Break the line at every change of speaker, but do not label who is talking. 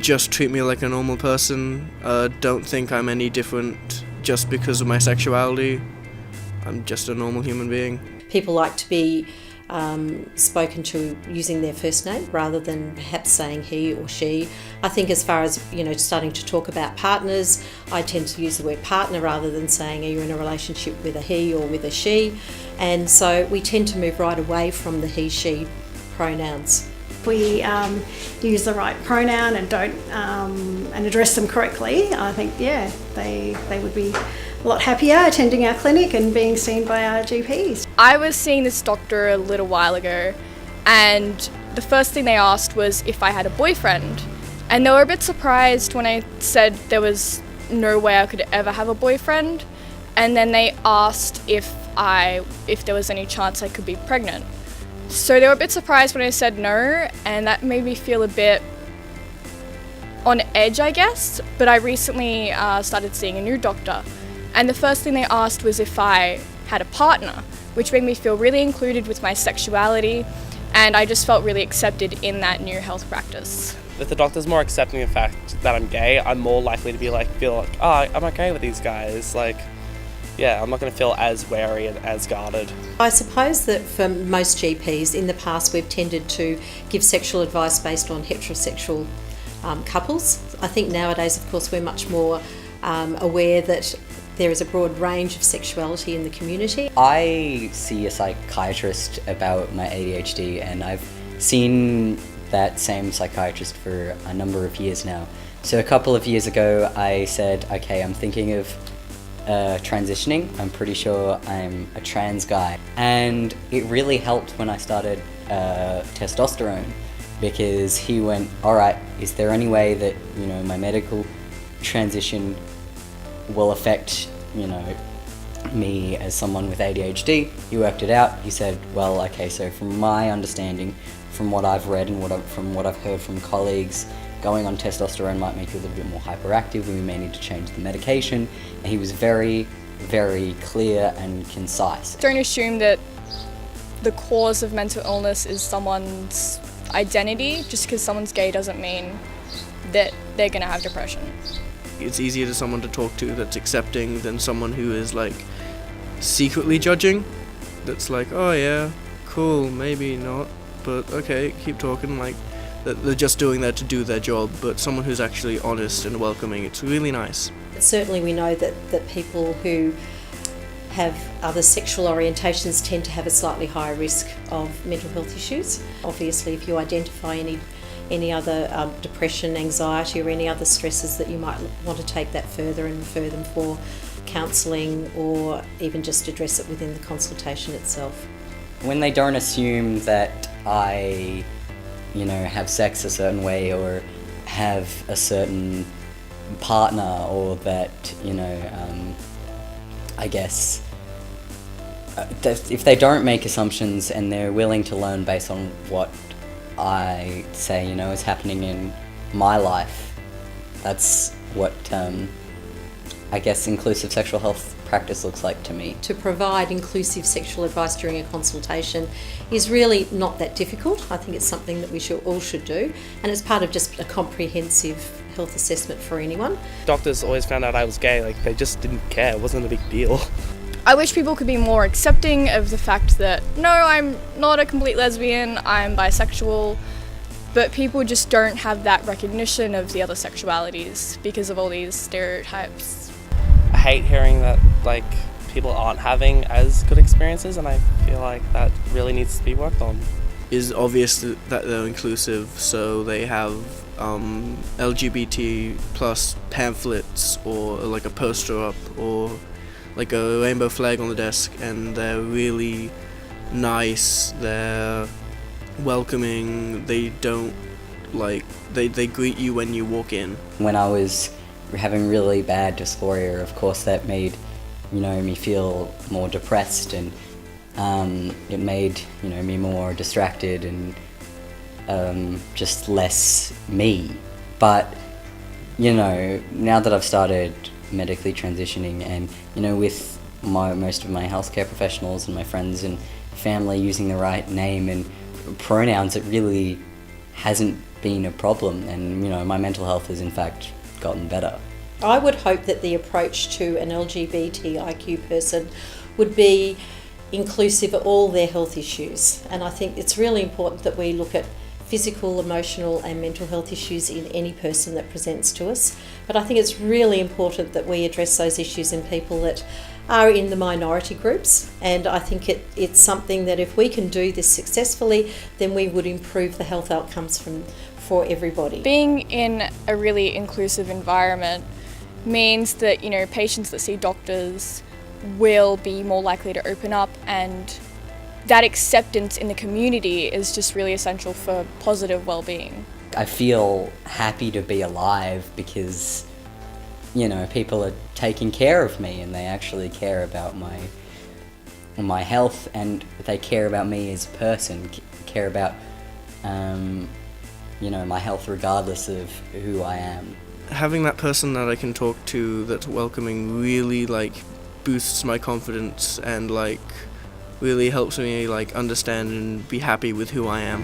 just treat me like a normal person. Don't think I'm any different just because of my sexuality. I'm just a normal human being.
People like to be spoken to using their first name rather than perhaps saying he or she. I think as far as, starting to talk about partners, I tend to use the word partner rather than saying, are you in a relationship with a he or with a she? And so we tend to move right away from the he, she pronouns.
If we use the right pronoun and don't and address them correctly, I think, they would be a lot happier attending our clinic and being seen by our GPs.
I was seeing this doctor a little while ago, and the first thing they asked was if I had a boyfriend. And they were a bit surprised when I said there was no way I could ever have a boyfriend. And then they asked if there was any chance I could be pregnant. So they were a bit surprised when I said no, and that made me feel a bit on edge, I guess. But I recently started seeing a new doctor, and the first thing they asked was if I had a partner, which made me feel really included with my sexuality, and I just felt really accepted in that new health practice.
If the doctor's more accepting of the fact that I'm gay, I'm more likely to feel like, oh, I'm okay with these guys. I'm not going to feel as wary and as guarded.
I suppose that for most GPs, in the past we've tended to give sexual advice based on heterosexual couples. I think nowadays, of course, we're much more aware that there is a broad range of sexuality in the community.
I see a psychiatrist about my ADHD, and I've seen that same psychiatrist for a number of years now. So a couple of years ago I said, okay, I'm thinking of transitioning. I'm pretty sure I'm a trans guy. And it really helped when I started testosterone, because he went, all right, is there any way that, my medical transition will affect, me as someone with ADHD? He worked it out. He said, well, okay, so from my understanding, from what I've read and from what I've heard from colleagues, going on testosterone might make you a little bit more hyperactive, and we may need to change the medication. And he was very, very clear and concise.
Don't assume that the cause of mental illness is someone's identity. Just because someone's gay doesn't mean that they're going to have depression.
It's easier to someone to talk to that's accepting than someone who is secretly judging. That's oh yeah, cool, maybe not, but okay, keep talking. They're just doing that to do their job. But someone who's actually honest and welcoming, it's really nice.
Certainly we know that people who have other sexual orientations tend to have a slightly higher risk of mental health issues. Obviously, if you identify any other depression, anxiety or any other stresses, that you might want to take that further and refer them for counselling, or even just address it within the consultation itself.
When they don't assume that I have sex a certain way or have a certain partner, or that, I guess, if they don't make assumptions and they're willing to learn based on what I say, is happening in my life, that's what, I guess, inclusive sexual health practice looks like to me.
To provide inclusive sexual advice during a consultation is really not that difficult. I think it's something that we all should do, and it's part of just a comprehensive health assessment for anyone.
Doctors always found out I was gay, they just didn't care, it wasn't a big deal.
I wish people could be more accepting of the fact that, no, I'm not a complete lesbian, I'm bisexual, but people just don't have that recognition of the other sexualities because of all these stereotypes.
I hate hearing that people aren't having as good experiences, and I feel like that really needs to be worked on.
It's obvious that they're inclusive, so they have LGBT plus pamphlets, or a poster up, or a rainbow flag on the desk, and they're really nice, they're welcoming, they don't they greet you when you walk in.
When I was having really bad dysphoria, of course that made me feel more depressed, and it made me more distracted and just less me. But now that I've started medically transitioning, and with most of my healthcare professionals and my friends and family using the right name and pronouns, it really hasn't been a problem, and my mental health has in fact gotten better.
I would hope that the approach to an LGBTIQ person would be inclusive of all their health issues, and I think it's really important that we look at physical, emotional and mental health issues in any person that presents to us. But I think it's really important that we address those issues in people that are in the minority groups, and I think it's something that if we can do this successfully, then we would improve the health outcomes for everybody.
Being in a really inclusive environment means that, patients that see doctors will be more likely to open up, and that acceptance in the community is just really essential for positive well-being.
I feel happy to be alive because, people are taking care of me and they actually care about my health, and they care about me as a person, care about, my health regardless of who I am.
Having that person that I can talk to that's welcoming really boosts my confidence and really helps me understand and be happy with who I am.